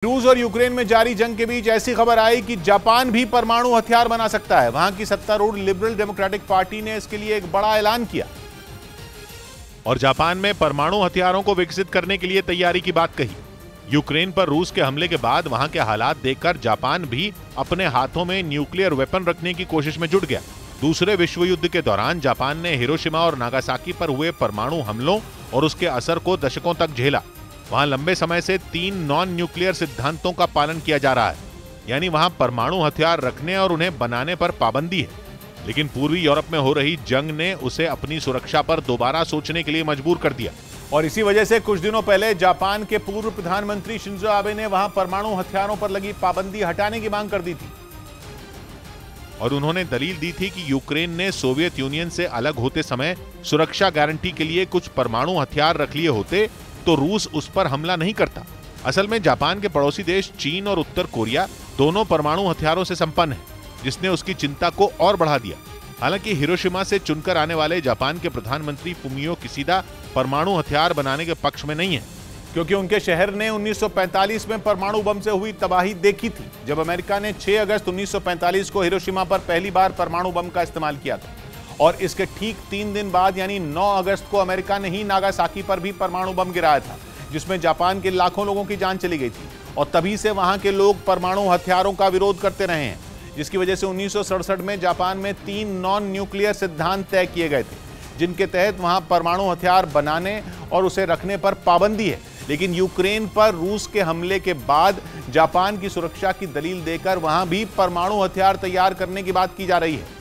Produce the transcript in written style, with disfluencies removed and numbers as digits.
रूस और यूक्रेन में जारी जंग के बीच ऐसी खबर आई कि जापान भी परमाणु हथियार बना सकता है। वहां की सत्तारूढ़ लिबरल डेमोक्रेटिक पार्टी ने इसके लिए एक बड़ा ऐलान किया और जापान में परमाणु हथियारों को विकसित करने के लिए तैयारी की बात कही। यूक्रेन पर रूस के हमले के बाद वहां के हालात देखकर जापान भी अपने हाथों में न्यूक्लियर वेपन रखने की कोशिश में जुट गया। दूसरे विश्व युद्ध के दौरान जापान ने हिरोशिमा और नागासाकी पर हुए परमाणु हमलों और उसके असर को दशकों तक झेला। वहां लंबे समय से 3 नॉन न्यूक्लियर सिद्धांतों का पालन किया जा रहा है, यानी वहां परमाणु हथियार रखने और उन्हें बनाने पर पाबंदी है। लेकिन पूर्वी यूरोप में हो रही जंग ने उसे अपनी सुरक्षा पर दोबारा सोचने के लिए मजबूर कर दिया और इसी वजह से कुछ दिनों पहले जापान के पूर्व प्रधानमंत्री शिंजो आबे ने वहां परमाणु हथियारों पर लगी पाबंदी हटाने की मांग कर दी थी और उन्होंने दलील दी थी कि यूक्रेन ने सोवियत यूनियन से अलग होते समय सुरक्षा गारंटी के लिए कुछ परमाणु हथियार रख लिए होते तो रूस उस पर हमला नहीं करता। असल में जापान के पड़ोसी देश चीन और उत्तर कोरिया दोनों परमाणु हथियारों से संपन्न हैं, जिसने उसकी चिंता को और बढ़ा दिया। हालांकि हिरोशिमा से चुनकर आने वाले जापान के प्रधानमंत्री फुमियो किशिदा परमाणु हथियार बनाने के पक्ष में नहीं है, क्योंकि उनके शहर ने 1945 में परमाणु बम से हुई तबाही देखी थी, जब अमेरिका ने 6 अगस्त 1945 को हिरोशिमा पर पहली बार परमाणु बम का इस्तेमाल किया था। और इसके ठीक 3 दिन बाद यानी 9 अगस्त को अमेरिका ने ही नागासाकी पर भी परमाणु बम गिराया था, जिसमें जापान के लाखों लोगों की जान चली गई थी। और तभी से वहां के लोग परमाणु हथियारों का विरोध करते रहे हैं, जिसकी वजह से 1967 में जापान में 3 नॉन न्यूक्लियर सिद्धांत तय किए गए थे, जिनके तहत वहां परमाणु हथियार बनाने और उसे रखने पर पाबंदी है। लेकिन यूक्रेन पर रूस के हमले के बाद जापान की सुरक्षा की दलील देकर वहां भी परमाणु हथियार तैयार करने की बात की जा रही है।